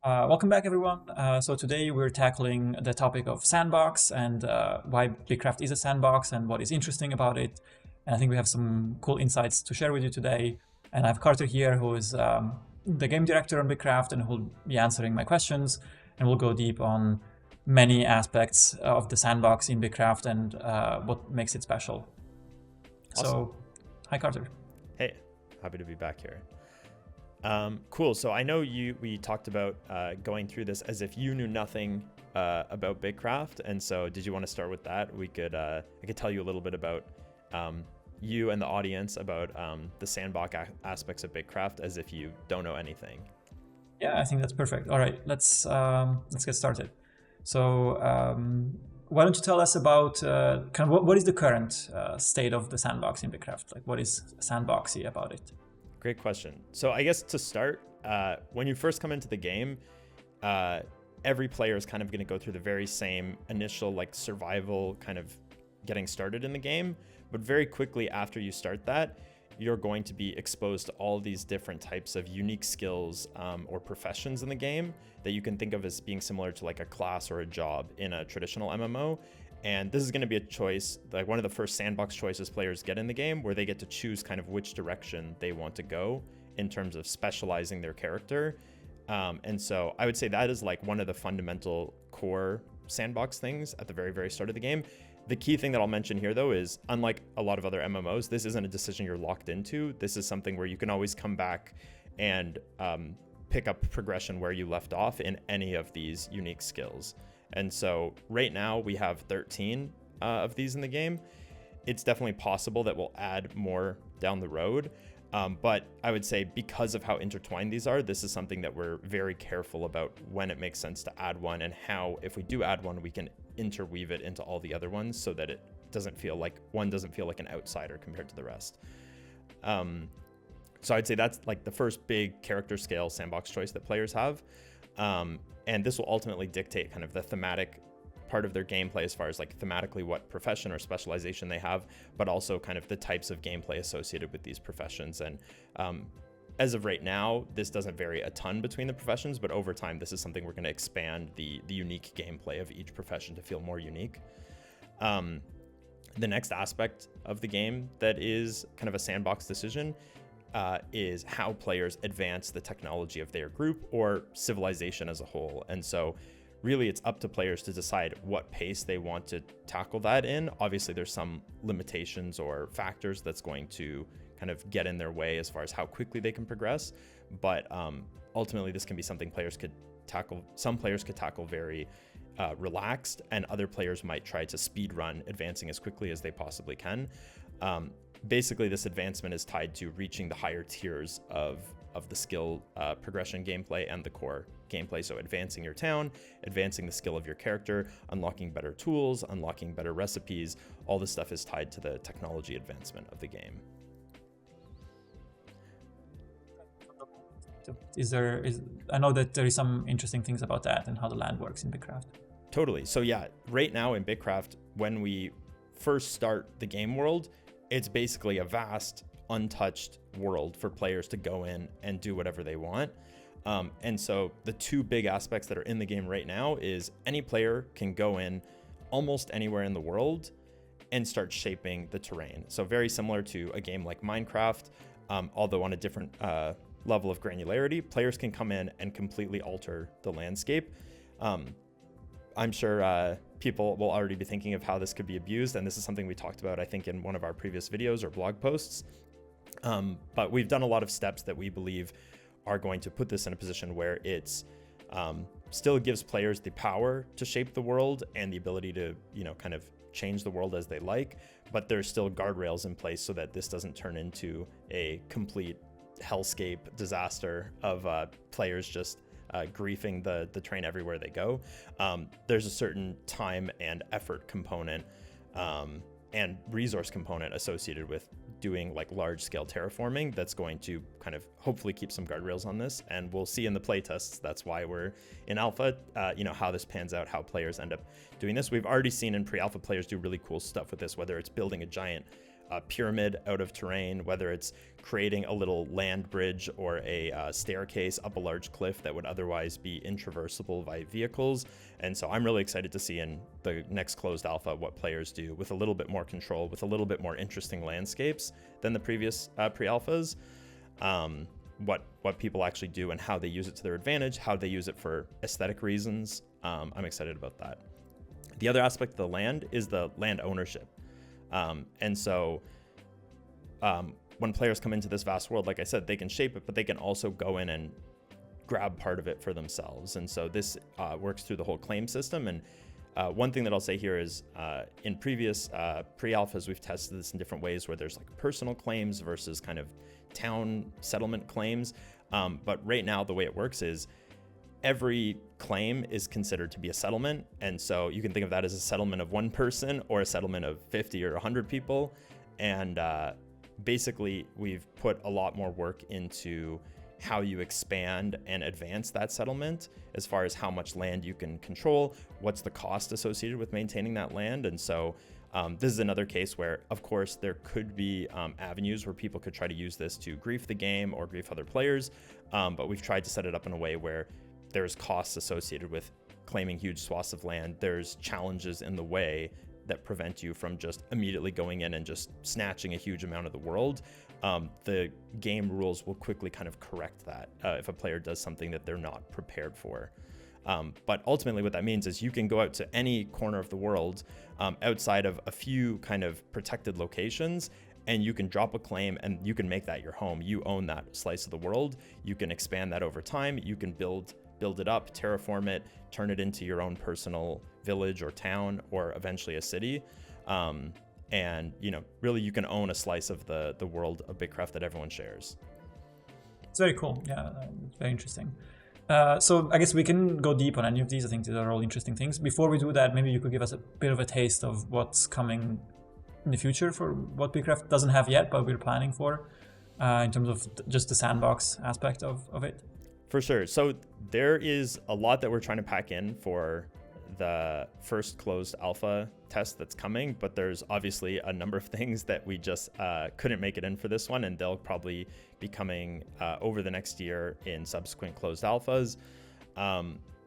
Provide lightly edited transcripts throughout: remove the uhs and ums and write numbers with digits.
Welcome back, everyone. So today we're tackling the topic of Sandbox and why BitCraft is a sandbox and what is interesting about it. And I think we have some cool insights to share with you today. And I have Carter here, who is the game director on BitCraft and who'll be answering my questions. And we'll go deep on many aspects of the sandbox in BitCraft and what makes it special. Awesome. So, hi, Carter. Hey, happy to be back here. Cool. So I know we talked about going through this as if you knew nothing about BitCraft, and so did you want to start with that? I could tell you a little bit about you and the audience about the sandbox aspects of BitCraft as if you don't know anything. Yeah, I think that's perfect. All right, let's get started. So, why don't you tell us about kind of what is the current state of the sandbox in BitCraft? Like, what is sandboxy about it? Great question. So I guess to start, when you first come into the game, every player is kind of going to go through the very same initial like survival kind of getting started in the game. But very quickly after you start that, you're going to be exposed to all these different types of unique skills or professions in the game that you can think of as being similar to like a class or a job in a traditional MMO. And this is going to be a choice, like one of the first sandbox choices players get in the game, where they get to choose kind of which direction they want to go in terms of specializing their character. And so I would say that is like one of the fundamental core sandbox things at the very, very start of the game. The key thing that I'll mention here, though, is unlike a lot of other MMOs, this isn't a decision you're locked into. This is something where you can always come back and pick up progression where you left off in any of these unique skills. And so right now we have 13 of these in the game. It's definitely possible that we'll add more down the road. But I would say because of how intertwined these are, this is something that we're very careful about when it makes sense to add one and how, if we do add one, we can interweave it into all the other ones so that it doesn't feel like an outsider compared to the rest. So I'd say that's like the first big character scale sandbox choice that players have. And this will ultimately dictate kind of the thematic part of their gameplay as far as like thematically what profession or specialization they have, but also kind of the types of gameplay associated with these professions. And as of right now, this doesn't vary a ton between the professions, but over time, this is something we're going to expand the unique gameplay of each profession to feel more unique. The next aspect of the game that is kind of a sandbox decision is how players advance the technology of their group or civilization as a whole. And so really it's up to players to decide what pace they want to tackle that in. Obviously there's some limitations or factors that's going to kind of get in their way as far as how quickly they can progress. But ultimately this can be something players could tackle. Some players could tackle very relaxed, and other players might try to speed run advancing as quickly as they possibly can. Basically, this advancement is tied to reaching the higher tiers of the skill progression gameplay and the core gameplay. So advancing your town, advancing the skill of your character, unlocking better tools, unlocking better recipes, all this stuff is tied to the technology advancement of the game. I know that there is some interesting things about that and how the land works in BitCraft. Totally. So yeah, right now in BitCraft, when we first start the game world, it's basically a vast, untouched world for players to go in and do whatever they want. And so the two big aspects that are in the game right now is any player can go in almost anywhere in the world and start shaping the terrain. So very similar to a game like Minecraft, although on a different level of granularity, players can come in and completely alter the landscape. I'm sure people will already be thinking of how this could be abused, and this is something we talked about, I think, in one of our previous videos or blog posts. But we've done a lot of steps that we believe are going to put this in a position where it's still gives players the power to shape the world and the ability to, kind of change the world as they like, but there's still guardrails in place so that this doesn't turn into a complete hellscape disaster of players just griefing the terrain everywhere they go. There's a certain time and effort component and resource component associated with doing like large scale terraforming that's going to kind of hopefully keep some guardrails on this. And we'll see in the playtests, that's why we're in alpha, how this pans out, how players end up doing this. We've already seen in pre-alpha players do really cool stuff with this, whether it's building a giant a pyramid out of terrain, whether it's creating a little land bridge or a staircase up a large cliff that would otherwise be intraversable by vehicles. And so I'm really excited to see in the next closed alpha what players do with a little bit more control, with a little bit more interesting landscapes than the previous pre-alphas. What people actually do and how they use it to their advantage, how they use it for aesthetic reasons. I'm excited about that. The other aspect of the land is the land ownership. And so when players come into this vast world, like I said, they can shape it, but they can also go in and grab part of it for themselves. And so this works through the whole claim system. And one thing that I'll say here is in previous pre-alphas, we've tested this in different ways where there's like personal claims versus kind of town settlement claims. But right now, the way it works is every claim is considered to be a settlement. And so you can think of that as a settlement of one person or a settlement of 50 or 100 people. And basically, we've put a lot more work into how you expand and advance that settlement as far as how much land you can control, what's the cost associated with maintaining that land. And so this is another case where, of course, there could be avenues where people could try to use this to grief the game or grief other players. But we've tried to set it up in a way where there's costs associated with claiming huge swaths of land. There's challenges in the way that prevent you from just immediately going in and just snatching a huge amount of the world. The game rules will quickly kind of correct that if a player does something that they're not prepared for. But ultimately what that means is you can go out to any corner of the world outside of a few kind of protected locations, and you can drop a claim and you can make that your home. You own that slice of the world. You can expand that over time. You can build it up, terraform it, turn it into your own personal village or town, or eventually a city. And really you can own a slice of the world of BitCraft that everyone shares. It's very cool. Yeah, very interesting. So I guess we can go deep on any of these. I think these are all interesting things. Before we do that, maybe you could give us a bit of a taste of what's coming in the future for what BitCraft doesn't have yet, but we're planning for in terms of just the sandbox aspect of it. For sure. So there is a lot that we're trying to pack in for the first closed alpha test that's coming, but there's obviously a number of things that we just couldn't make it in for this one, and they'll probably be coming over the next year in subsequent closed alphas.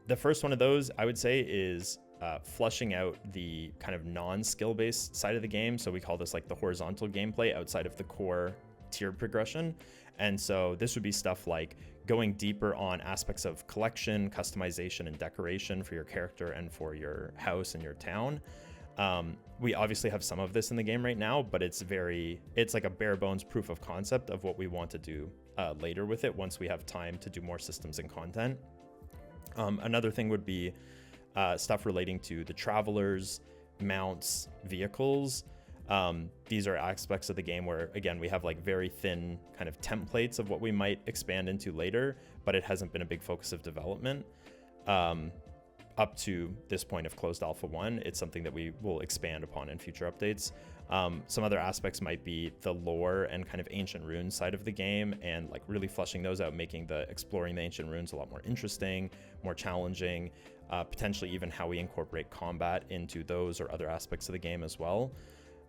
The first one of those, I would say, is flushing out the kind of non-skill based side of the game. So we call this like the horizontal gameplay outside of the core tiered progression. And so this would be stuff like going deeper on aspects of collection, customization, and decoration for your character and for your house and your town. We obviously have some of this in the game right now, but it's like a bare bones proof of concept of what we want to do later with it once we have time to do more systems and content. Another thing would be stuff relating to the travelers, mounts, vehicles. These are aspects of the game where, again, we have like very thin kind of templates of what we might expand into later, but it hasn't been a big focus of development. Up to this point of closed alpha 1, it's something that we will expand upon in future updates. Some other aspects might be the lore and kind of ancient runes side of the game, and like really fleshing those out, making the exploring the ancient runes a lot more interesting, more challenging, potentially even how we incorporate combat into those or other aspects of the game as well.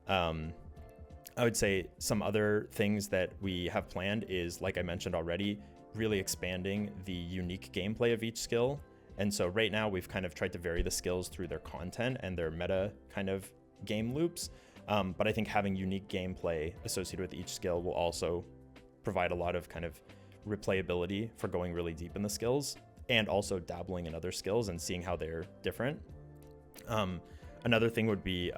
I would say some other things that we have planned is, like I mentioned already, really expanding the unique gameplay of each skill. And so right now we've kind of tried to vary the skills through their content and their meta kind of game loops. But I think having unique gameplay associated with each skill will also provide a lot of kind of replayability for going really deep in the skills, and also dabbling in other skills and seeing how they're different. Another thing would be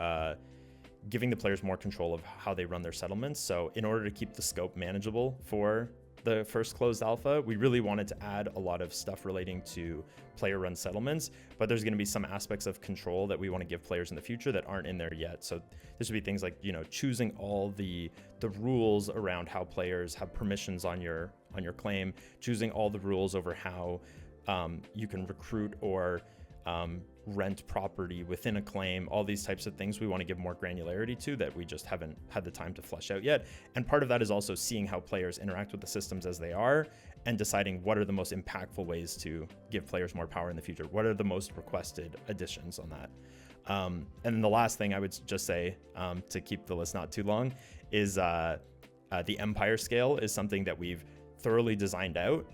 giving the players more control of how they run their settlements. So in order to keep the scope manageable for the first closed alpha, we really wanted to add a lot of stuff relating to player run settlements, but there's going to be some aspects of control that we want to give players in the future that aren't in there yet. So this would be things like, choosing all the rules around how players have permissions on your claim, choosing all the rules over how you can recruit or rent property within a claim, all these types of things we want to give more granularity to that we just haven't had the time to flesh out yet. And part of that is also seeing how players interact with the systems as they are and deciding what are the most impactful ways to give players more power in the future. What are the most requested additions on that? And then the last thing I would just say, to keep the list not too long, is the empire scale is something that we've thoroughly designed out,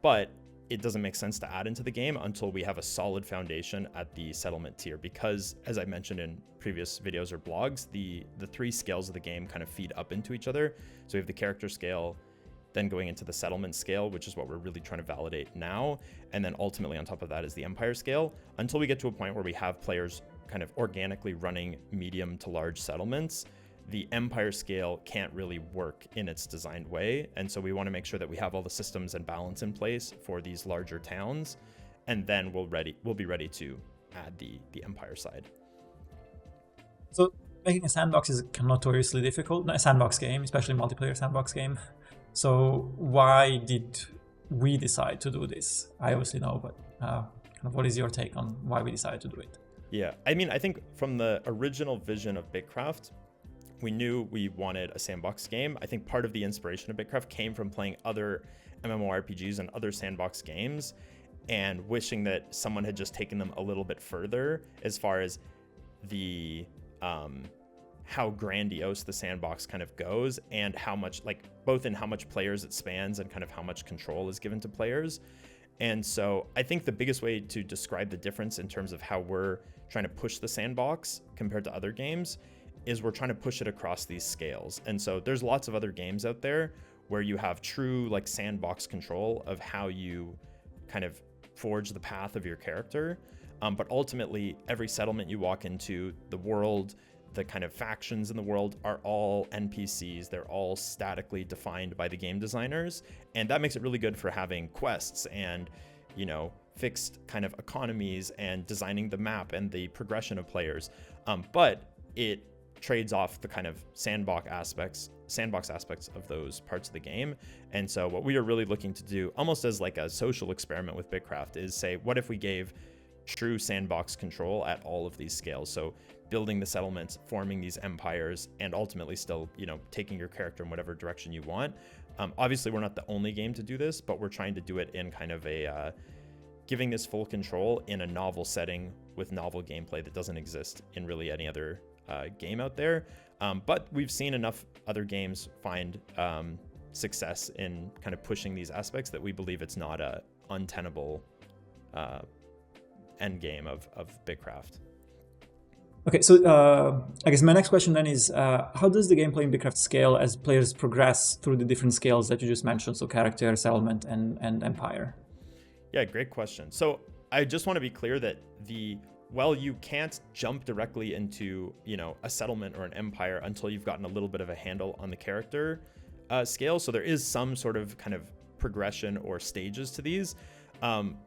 but it doesn't make sense to add into the game until we have a solid foundation at the settlement tier, because as I mentioned in previous videos or blogs, the three scales of the game kind of feed up into each other. So we have the character scale, then going into the settlement scale, which is what we're really trying to validate now. And then ultimately on top of that is the empire scale, until we get to a point where we have players kind of organically running medium to large settlements. The empire scale can't really work in its designed way. And so we want to make sure that we have all the systems and balance in place for these larger towns. And then we'll be ready to add the empire side. So making a sandbox is notoriously difficult, a sandbox game, especially multiplayer sandbox game. So why did we decide to do this? I obviously know, but kind of what is your take on why we decided to do it? Yeah, I mean, I think from the original vision of BitCraft, we knew we wanted a sandbox game. I think part of the inspiration of BitCraft came from playing other MMORPGs and other sandbox games and wishing that someone had just taken them a little bit further as far as the how grandiose the sandbox kind of goes, and how much, like, both in how much players it spans and kind of how much control is given to players. And so I think the biggest way to describe the difference in terms of how we're trying to push the sandbox compared to other games is we're trying to push it across these scales. And so there's lots of other games out there where you have true like sandbox control of how you kind of forge the path of your character. But ultimately every settlement you walk into, the world, the kind of factions in the world are all NPCs. They're all statically defined by the game designers. And that makes it really good for having quests and, you know, fixed kind of economies and designing the map and the progression of players. But it trades off the kind of sandbox aspects of those parts of the game. And so what we are really looking to do, almost as like a social experiment with BitCraft, is say, what if we gave true sandbox control at all of these scales? So building the settlements, forming these empires, and ultimately still, you know, taking your character in whatever direction you want. Obviously, we're not the only game to do this, but we're trying to do it in kind of a giving this full control in a novel setting with novel gameplay that doesn't exist in really any other game out there. But we've seen enough other games find success in kind of pushing these aspects that we believe it's not a untenable end game of BitCraft. Okay, so I guess my next question then is, how does the gameplay in BitCraft scale as players progress through the different scales that you just mentioned, so character, settlement, and empire? Yeah, great question. So I just want to be clear that while you can't jump directly into, you know, a settlement or an empire until you've gotten a little bit of a handle on the character scale, so there is some sort of kind of progression or stages to these.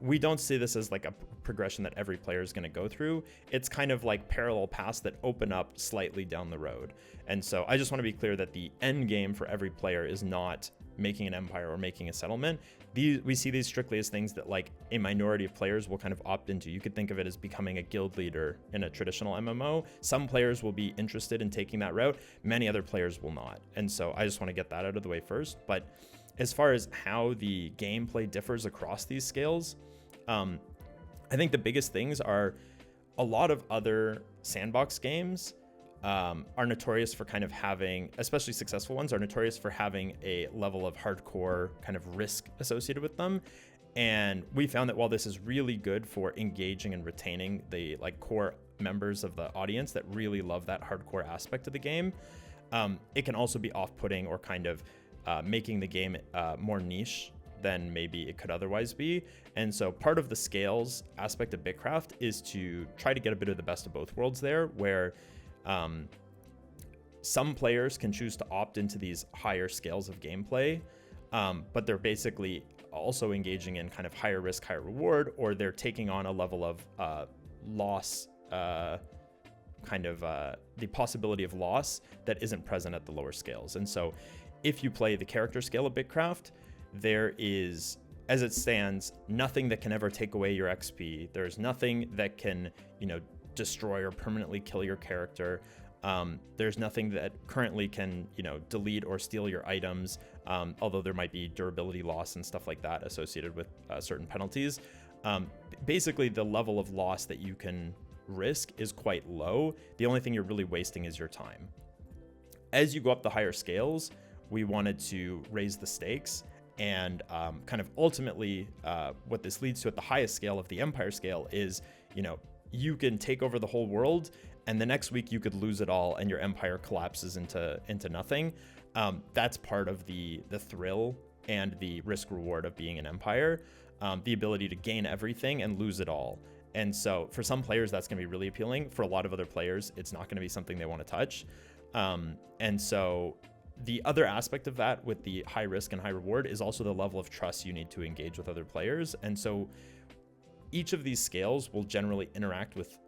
We don't see this as like a progression that every player is going to go through. It's kind of like parallel paths that open up slightly down the road. And so I just want to be clear that the end game for every player is not making an empire or making a settlement. We see these strictly as things that like a minority of players will kind of opt into. You could think of it as becoming a guild leader in a traditional MMO. Some players will be interested in taking that route. Many other players will not. And so I just want to get that out of the way first. But as far as how the gameplay differs across these scales, I think the biggest things are a lot of other sandbox games are notorious for kind of having, especially successful ones, are notorious for having a level of hardcore kind of risk associated with them. And we found that while this is really good for engaging and retaining the like core members of the audience that really love that hardcore aspect of the game, it can also be off-putting or kind of making the game more niche than maybe it could otherwise be. And so part of the scales aspect of BitCraft is to try to get a bit of the best of both worlds there, where some players can choose to opt into these higher scales of gameplay, but they're basically also engaging in kind of higher risk, higher reward, or they're taking on a level of loss, the possibility of loss that isn't present at the lower scales. And so if you play the character scale of BitCraft, there is as it stands, nothing that can ever take away your XP. There's nothing that can, destroy or permanently kill your character. There's nothing that currently can, delete or steal your items, although there might be durability loss and stuff like that associated with certain penalties. Basically, the level of loss that you can risk is quite low. The only thing you're really wasting is your time. As you go up the higher scales, we wanted to raise the stakes, and kind of ultimately what this leads to at the highest scale of the Empire scale is, you can take over the whole world, and the next week you could lose it all and your empire collapses into nothing. That's part of the thrill and the risk reward of being an empire, the ability to gain everything and lose it all. And so for some players, that's going to be really appealing. For a lot of other players, it's not going to be something they want to touch. And so the other aspect of that with the high risk and high reward is also the level of trust you need to engage with other players. And so each of these scales will generally interact with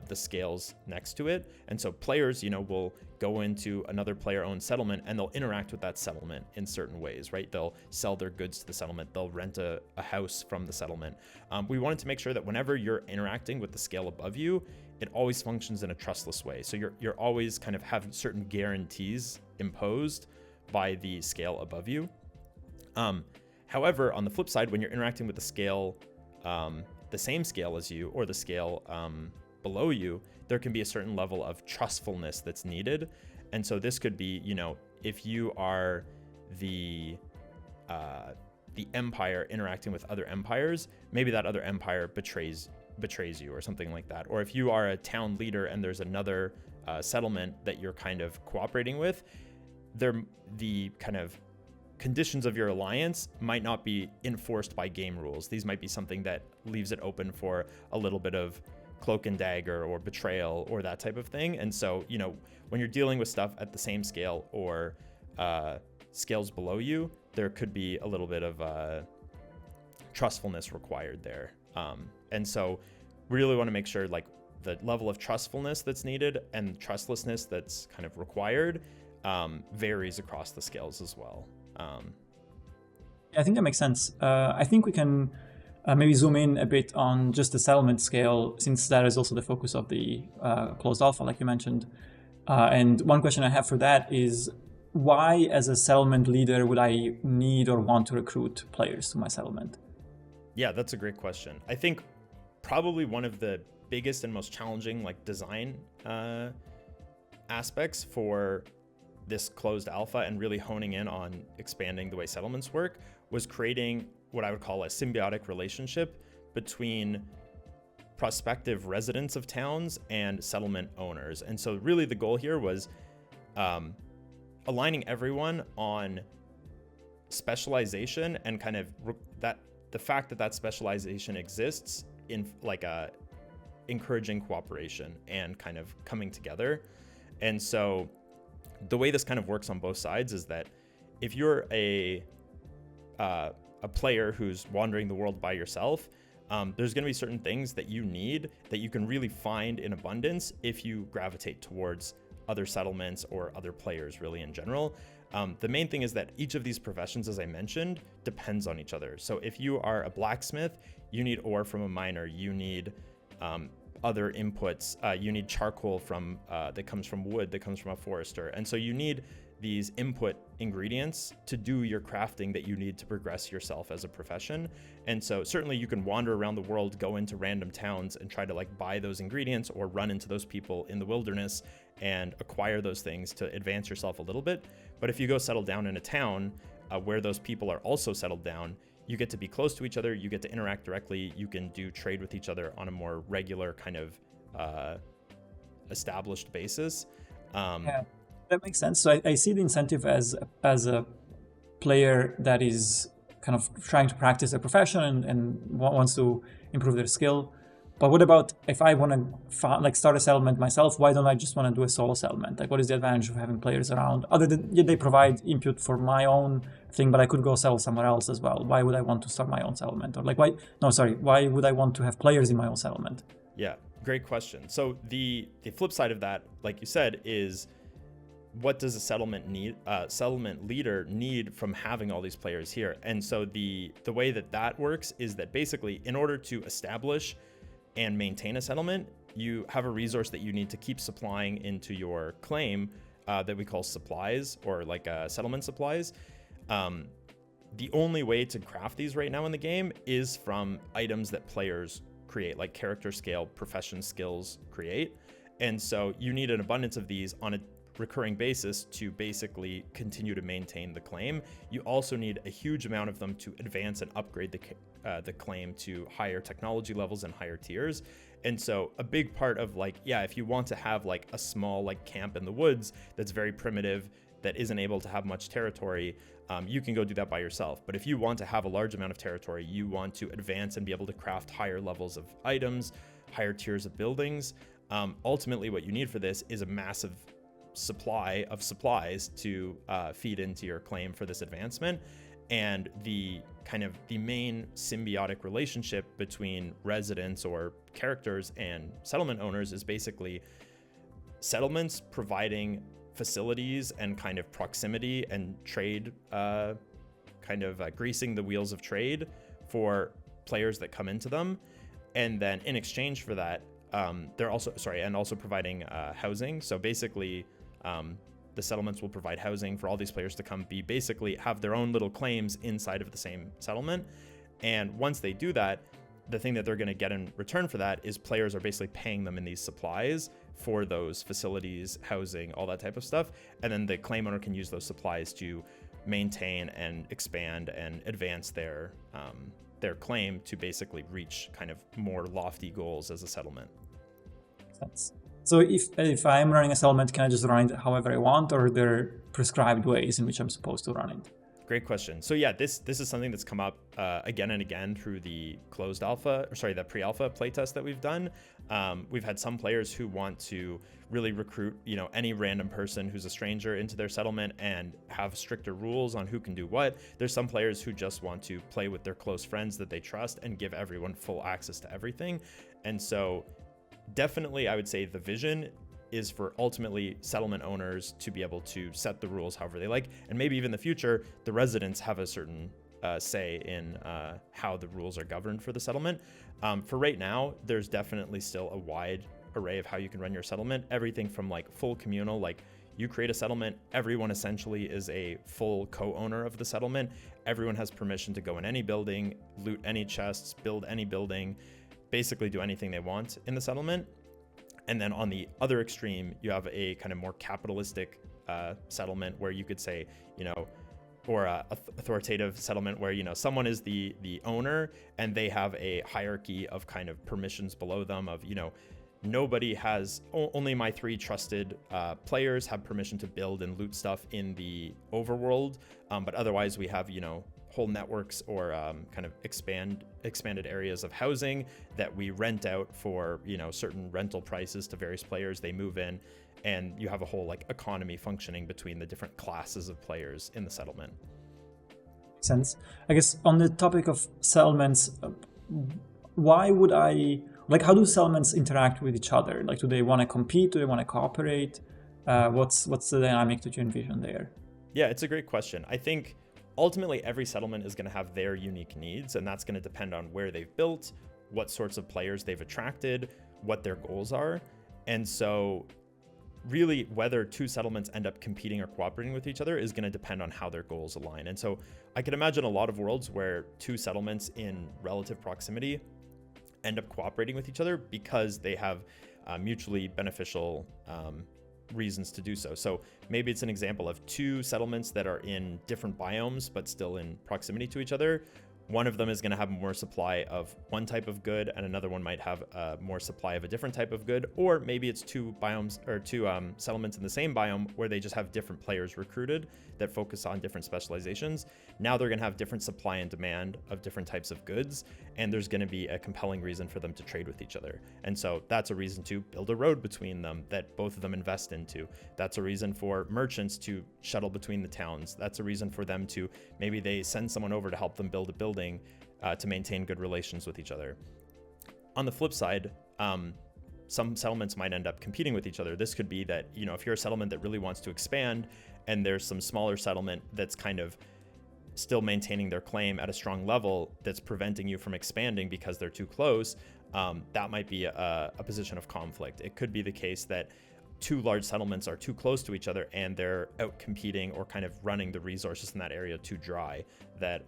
the scales next to it. And so players, will go into another player-owned settlement and they'll interact with that settlement in certain ways, right? They'll sell their goods to the settlement. They'll rent a house from the settlement. We wanted to make sure that whenever you're interacting with the scale above you, it always functions in a trustless way. So you're always kind of having certain guarantees imposed by the scale above you. However, on the flip side, when you're interacting with the scale, the same scale as you or the scale below you, there can be a certain level of trustfulness that's needed. And so this could be, if you are the empire interacting with other empires, maybe that other empire betrays you or something like that. Or if you are a town leader and there's another settlement that you're kind of cooperating with, the kind of conditions of your alliance might not be enforced by game rules. These might be something that leaves it open for a little bit of cloak and dagger or betrayal or that type of thing. And so, when you're dealing with stuff at the same scale or scales below you, there could be a little bit of trustfulness required there. And so we really want to make sure like the level of trustfulness that's needed and trustlessness that's kind of required varies across the scales as well. I think that makes sense. I think we can maybe zoom in a bit on just the settlement scale, since that is also the focus of the closed alpha, like you mentioned. And one question I have for that is, why as a settlement leader would I need or want to recruit players to my settlement? Yeah, that's a great question. I think probably one of the biggest and most challenging design aspects for this closed alpha and really honing in on expanding the way settlements work was creating what I would call a symbiotic relationship between prospective residents of towns and settlement owners. And so really the goal here was aligning everyone on specialization and kind of that the fact that specialization exists in encouraging cooperation and kind of coming together. And so the way this kind of works on both sides is that if you're a player who's wandering the world by yourself, there's going to be certain things that you need that you can really find in abundance if you gravitate towards other settlements or other players really in general. The main thing is that each of these professions, as I mentioned, depends on each other. So if you are a blacksmith, you need ore from a miner, you need other inputs, you need charcoal from that comes from wood, that comes from a forester. And so you need these input ingredients to do your crafting that you need to progress yourself as a profession. And so certainly you can wander around the world, go into random towns and try to buy those ingredients or run into those people in the wilderness and acquire those things to advance yourself a little bit. But if you go settle down in a town where those people are also settled down, you get to be close to each other, you get to interact directly, you can do trade with each other on a more regular kind of established basis. Yeah, that makes sense. So I see the incentive as a player that is kind of trying to practice their profession and wants to improve their skill. But what about if I want to start a settlement myself? Why don't I just want to do a solo settlement? What is the advantage of having players around? Other than they provide input for my own thing, but I could go settle somewhere else as well. Why would I want to start my own settlement? Or why would I want to have players in my own settlement? Yeah, great question. So the flip side of that, like you said, is what does a settlement leader need from having all these players here? And so the way that works is that basically in order to establish and maintain a settlement, you have a resource that you need to keep supplying into your claim that we call supplies, or like settlement supplies. The only way to craft these right now in the game is from items that players create, like character scale, profession skills create. And so you need an abundance of these on a recurring basis to basically continue to maintain the claim. You also need a huge amount of them to advance and upgrade the claim to higher technology levels and higher tiers. And so a big part of like, yeah, if you want to have like a small like camp in the woods that's very primitive, that isn't able to have much territory, you can go do that by yourself. But if you want to have a large amount of territory, you want to advance and be able to craft higher levels of items, higher tiers of buildings. Ultimately, what you need for this is a massive supply of supplies to feed into your claim for this advancement. And the main symbiotic relationship between residents or characters and settlement owners is basically settlements providing facilities and kind of proximity and trade, greasing the wheels of trade for players that come into them. And then in exchange for that, they're also providing housing. So basically, the settlements will provide housing for all these players to come basically have their own little claims inside of the same settlement. And once they do that, the thing that they're going to get in return for that is players are basically paying them in these supplies for those facilities, housing, all that type of stuff. And then the claim owner can use those supplies to maintain and expand and advance their claim to basically reach kind of more lofty goals as a settlement. So if I'm running a settlement, can I just run it however I want, or are there prescribed ways in which I'm supposed to run it? Great question. So yeah, this is something that's come up again and again through the the pre-alpha playtest that we've done. We've had some players who want to really recruit, any random person who's a stranger into their settlement and have stricter rules on who can do what. There's some players who just want to play with their close friends that they trust and give everyone full access to everything. And so definitely, I would say the vision is for ultimately settlement owners to be able to set the rules however they like. And maybe even in the future, the residents have a certain say in how the rules are governed for the settlement. For right now, there's definitely still a wide array of how you can run your settlement. Everything from like full communal, like you create a settlement, everyone essentially is a full co-owner of the settlement. Everyone has permission to go in any building, loot any chests, build any building, basically do anything they want in the settlement. And then on the other extreme, you have a kind of more capitalistic settlement where you could say, or authoritative settlement where, someone is the owner and they have a hierarchy of kind of permissions below them of, nobody has, only my 3 trusted players have permission to build and loot stuff in the overworld. But otherwise we have, whole networks or kind of expanded areas of housing that we rent out for certain rental prices to various players. They move in, and you have a whole like economy functioning between the different classes of players in the settlement. Makes sense. I guess on the topic of settlements, why would how do settlements interact with each other? Like, do they want to compete? Do they want to cooperate? What's the dynamic that you envision there? Yeah, it's a great question. I think ultimately, every settlement is going to have their unique needs, and that's going to depend on where they've built, what sorts of players they've attracted, what their goals are. And so really, whether 2 settlements end up competing or cooperating with each other is going to depend on how their goals align. And so I can imagine a lot of worlds where 2 settlements in relative proximity end up cooperating with each other because they have mutually beneficial reasons to do so. So maybe it's an example of 2 settlements that are in different biomes but still in proximity to each other. One of them is going to have more supply of one type of good, and another one might have more supply of a different type of good. Or maybe it's 2 biomes or 2 settlements in the same biome where they just have different players recruited that focus on different specializations. Now they're going to have different supply and demand of different types of goods, and there's going to be a compelling reason for them to trade with each other. And so that's a reason to build a road between them that both of them invest into. That's a reason for merchants to shuttle between the towns. That's a reason for them to, maybe they send someone over to help them build a building to maintain good relations with each other. On the flip side, some settlements might end up competing with each other. This could be that, if you're a settlement that really wants to expand and there's some smaller settlement that's kind of still maintaining their claim at a strong level that's preventing you from expanding because they're too close, that might be a position of conflict. It could be the case that two large settlements are too close to each other and they're out competing or kind of running the resources in that area too dry, that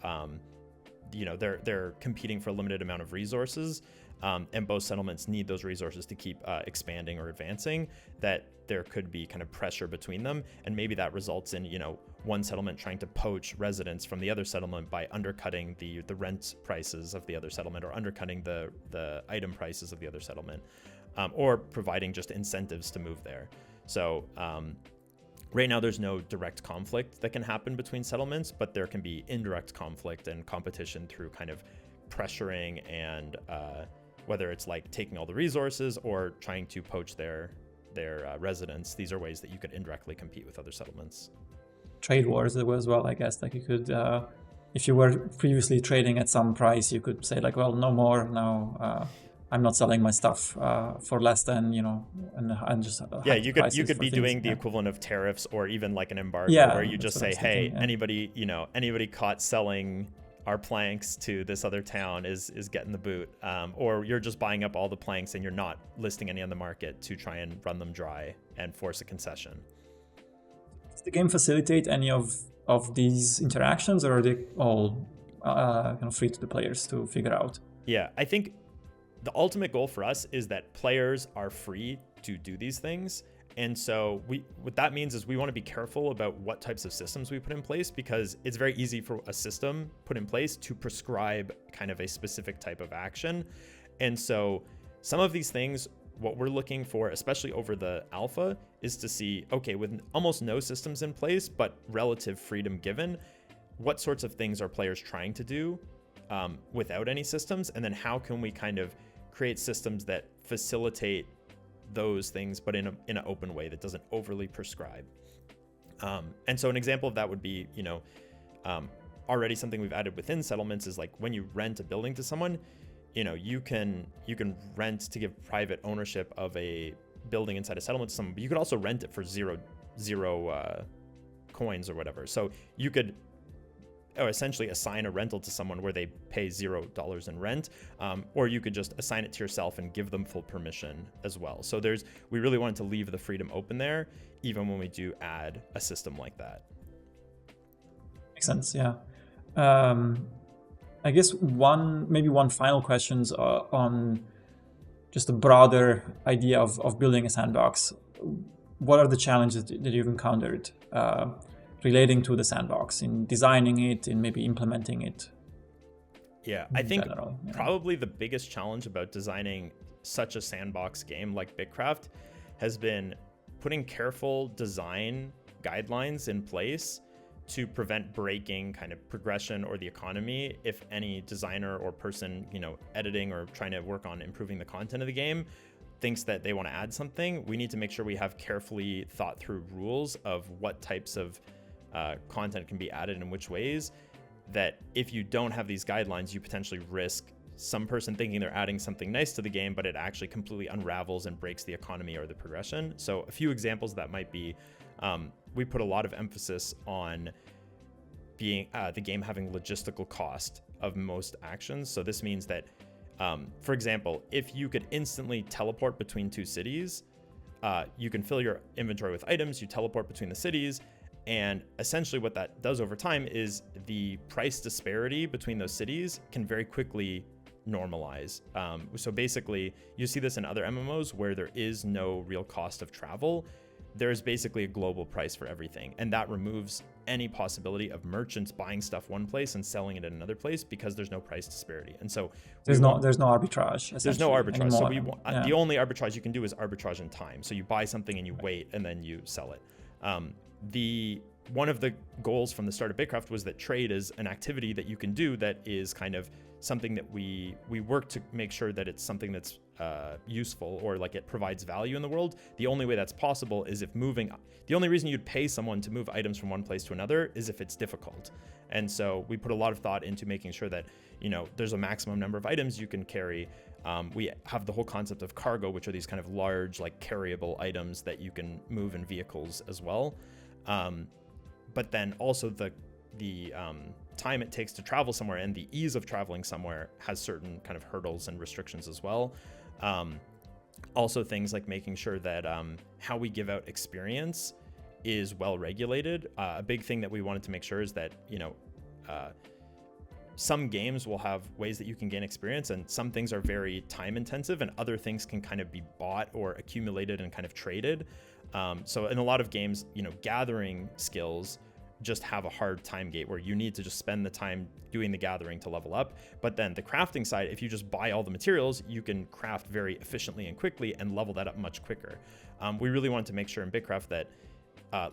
they're competing for a limited amount of resources, and both settlements need those resources to keep expanding or advancing, that there could be kind of pressure between them, and maybe that results in one settlement trying to poach residents from the other settlement by undercutting the rent prices of the other settlement, or undercutting the item prices of the other settlement, or providing just incentives to move there. So right now there's no direct conflict that can happen between settlements, but there can be indirect conflict and competition through kind of pressuring and whether it's like taking all the resources or trying to poach their residents. These are ways that you could indirectly compete with other settlements. Trade wars as well, I guess. Like you could, if you were previously trading at some price, you could say like, well, no more now. I'm not selling my stuff for less than, and just you could be doing the equivalent of tariffs, or even like an embargo, where you just say, hey, anybody caught selling our planks to this other town is getting the boot, or you're just buying up all the planks and you're not listing any on the market to try and run them dry and force a concession. Does the game facilitate any of these interactions, or are they all kind of free to the players to figure out? Yeah, I think the ultimate goal for us is that players are free to do these things. And so what that means is we want to be careful about what types of systems we put in place, because it's very easy for a system put in place to prescribe kind of a specific type of action. And so some of these things, what we're looking for, especially over the alpha, is to see, okay, with almost no systems in place, but relative freedom given, what sorts of things are players trying to do without any systems? And then how can we kind of create systems that facilitate those things, but in an open way that doesn't overly prescribe. And so an example of that would be, already something we've added within settlements is like when you rent a building to someone, you can rent to give private ownership of a building inside a settlement to someone, but you could also rent it for zero coins or whatever. So you could essentially assign a rental to someone where they pay $0 in rent, or you could just assign it to yourself and give them full permission as well. So we really wanted to leave the freedom open there, even when we do add a system like that. Makes sense, yeah. I guess one final questions on just a broader idea of building a sandbox. What are the challenges that you've encountered relating to the sandbox, in designing it, in maybe implementing it? Yeah, I think probably the biggest challenge about designing such a sandbox game like BitCraft has been putting careful design guidelines in place to prevent breaking kind of progression or the economy if any designer or person, editing or trying to work on improving the content of the game thinks that they want to add something. We need to make sure we have carefully thought through rules of what types of content can be added in which ways, that if you don't have these guidelines, you potentially risk some person thinking they're adding something nice to the game, but it actually completely unravels and breaks the economy or the progression. So a few examples of that might be, we put a lot of emphasis on being the game having logistical cost of most actions. So this means that, for example, if you could instantly teleport between two cities, you can fill your inventory with items, you teleport between the cities, and essentially what that does over time is the price disparity between those cities can very quickly normalize. So basically, you see this in other MMOs where there is no real cost of travel. There's basically a global price for everything, and that removes any possibility of merchants buying stuff one place and selling it in another place because there's no price disparity. And so there's no arbitrage. There's no arbitrage. Anymore. So the only arbitrage you can do is arbitrage in time. So you buy something and you wait and then you sell it. One of the goals from the start of BitCraft was that trade is an activity that you can do that is kind of something that we work to make sure that it's something that's useful, or like it provides value in the world. The only way that's possible is if the only reason you'd pay someone to move items from one place to another is if it's difficult. And so we put a lot of thought into making sure that, there's a maximum number of items you can carry, We have the whole concept of cargo, which are these kind of large, like carryable items that you can move in vehicles as well. But then also the time it takes to travel somewhere and the ease of traveling somewhere has certain kind of hurdles and restrictions as well. Also things like making sure that how we give out experience is well regulated. A big thing that we wanted to make sure is that, some games will have ways that you can gain experience, and some things are very time intensive, and other things can kind of be bought or accumulated and kind of traded. So in a lot of games, gathering skills just have a hard time gate where you need to just spend the time doing the gathering to level up. But then the crafting side, if you just buy all the materials, you can craft very efficiently and quickly and level that up much quicker. We really wanted to make sure in BitCraft that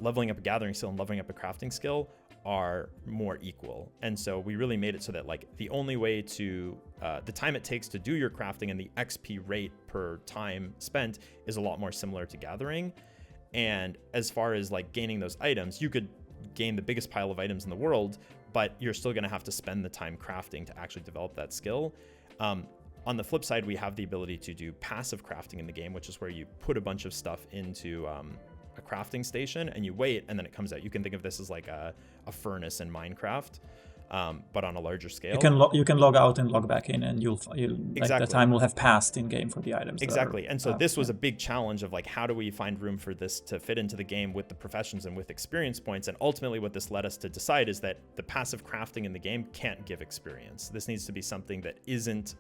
leveling up a gathering skill and leveling up a crafting skill are more equal. And so we really made it so that like the only way to the time it takes to do your crafting and the XP rate per time spent is a lot more similar to gathering. And as far as like gaining those items, you could gain the biggest pile of items in the world, but you're still going to have to spend the time crafting to actually develop that skill. On the flip side, we have the ability to do passive crafting in the game, which is where you put a bunch of stuff into a crafting station and you wait, and then it comes out. You can think of this as like a furnace in Minecraft, but on a larger scale. You can log out and log back in, and you'll exactly. Like the time will have passed in game for the items. Exactly. And so this was a big challenge of like, how do we find room for this to fit into the game with the professions and with experience points? And ultimately what this led us to decide is that the passive crafting in the game can't give experience. This needs to be something that isn't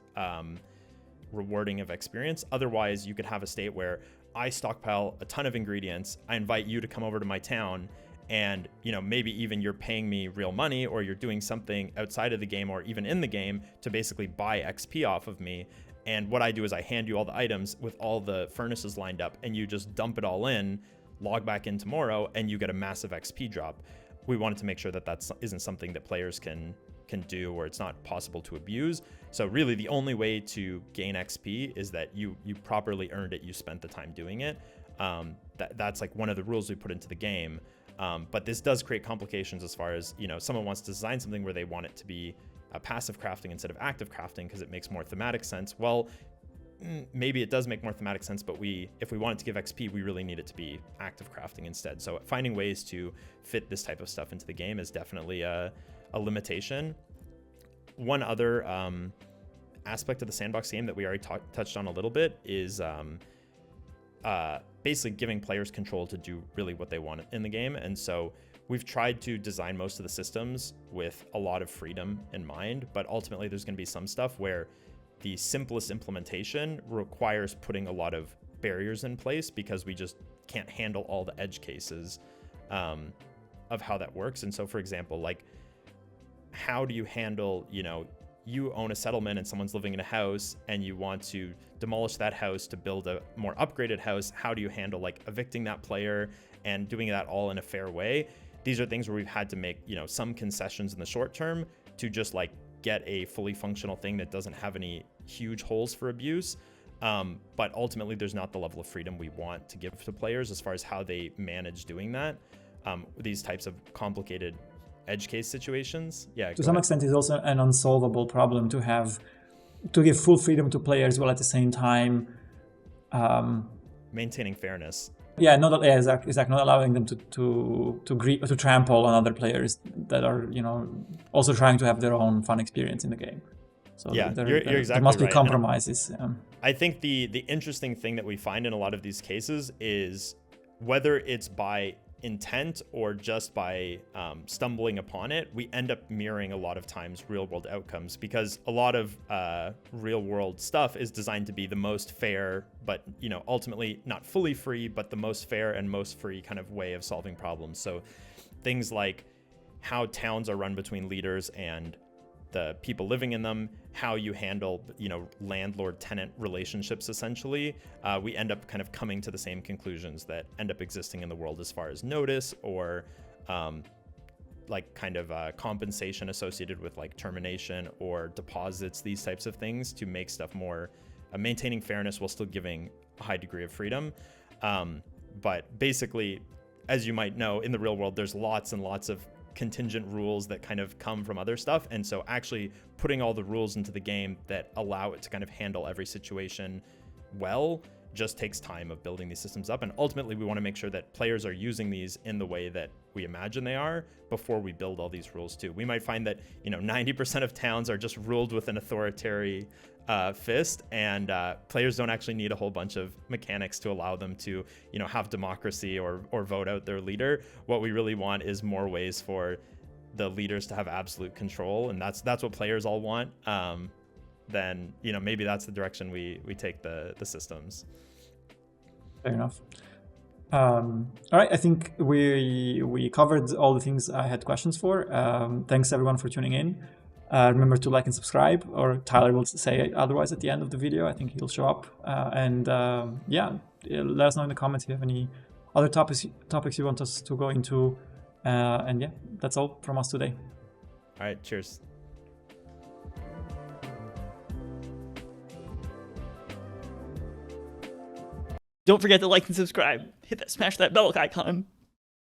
rewarding of experience. Otherwise you could have a state where I stockpile a ton of ingredients, I invite you to come over to my town, and maybe even you're paying me real money, or you're doing something outside of the game or even in the game to basically buy XP off of me. And what I do is I hand you all the items with all the furnaces lined up, and you just dump it all in, log back in tomorrow, and you get a massive XP drop. We wanted to make sure that that isn't something that players can do, or it's not possible to abuse. So really the only way to gain XP is that you properly earned it, you spent the time doing it. That's like one of the rules we put into the game. But this does create complications as far as, someone wants to design something where they want it to be a passive crafting instead of active crafting because it makes more thematic sense. Well, maybe it does make more thematic sense, but if we want it to give XP, we really need it to be active crafting instead. So finding ways to fit this type of stuff into the game is definitely a limitation. One other aspect of the Sandbox game that we already touched on a little bit is basically giving players control to do really what they want in the game. And so we've tried to design most of the systems with a lot of freedom in mind, but ultimately there's going to be some stuff where the simplest implementation requires putting a lot of barriers in place because we just can't handle all the edge cases of how that works. And so, for example, like, how do you handle, you own a settlement and someone's living in a house and you want to demolish that house to build a more upgraded house? How do you handle like evicting that player and doing that all in a fair way? These are things where we've had to make, some concessions in the short term to just like get a fully functional thing that doesn't have any huge holes for abuse. But ultimately there's not the level of freedom we want to give to players as far as how they manage doing that. These types of complicated edge case situations. Yeah. To some extent, it's also an unsolvable problem to give full freedom to players while at the same time maintaining fairness. Yeah, exactly. Not allowing them to trample on other players that are, also trying to have their own fun experience in the game. So yeah, you're exactly there must be right. compromises. I think the interesting thing that we find in a lot of these cases is whether it's by intent or just by stumbling upon it, we end up mirroring a lot of times real world outcomes, because a lot of real world stuff is designed to be the most fair, but ultimately not fully free, but the most fair and most free kind of way of solving problems. So things like how towns are run between leaders and the people living in them, how you handle, landlord-tenant relationships, essentially, we end up kind of coming to the same conclusions that end up existing in the world as far as notice or compensation associated with like termination or deposits, these types of things, to make stuff more maintaining fairness while still giving a high degree of freedom. But basically, as you might know, in the real world, there's lots and lots of contingent rules that kind of come from other stuff. And so actually putting all the rules into the game that allow it to kind of handle every situation well just takes time of building these systems up. And ultimately we want to make sure that players are using these in the way that we imagine they are before we build all these rules too. We might find that, 90% of towns are just ruled with an authoritarian fist, and players don't actually need a whole bunch of mechanics to allow them to, have democracy or vote out their leader. What we really want is more ways for the leaders to have absolute control, and that's what players all want. Then maybe that's the direction we take the systems. Fair enough. All right, I think we covered all the things I had questions for. Thanks everyone for tuning in. Remember to like and subscribe, or Tyler will say otherwise at the end of the video. I think he'll show up. Yeah, let us know in the comments if you have any other topics you want us to go into. And yeah, that's all from us today. All right, cheers. Don't forget to like and subscribe. Smash that bell icon.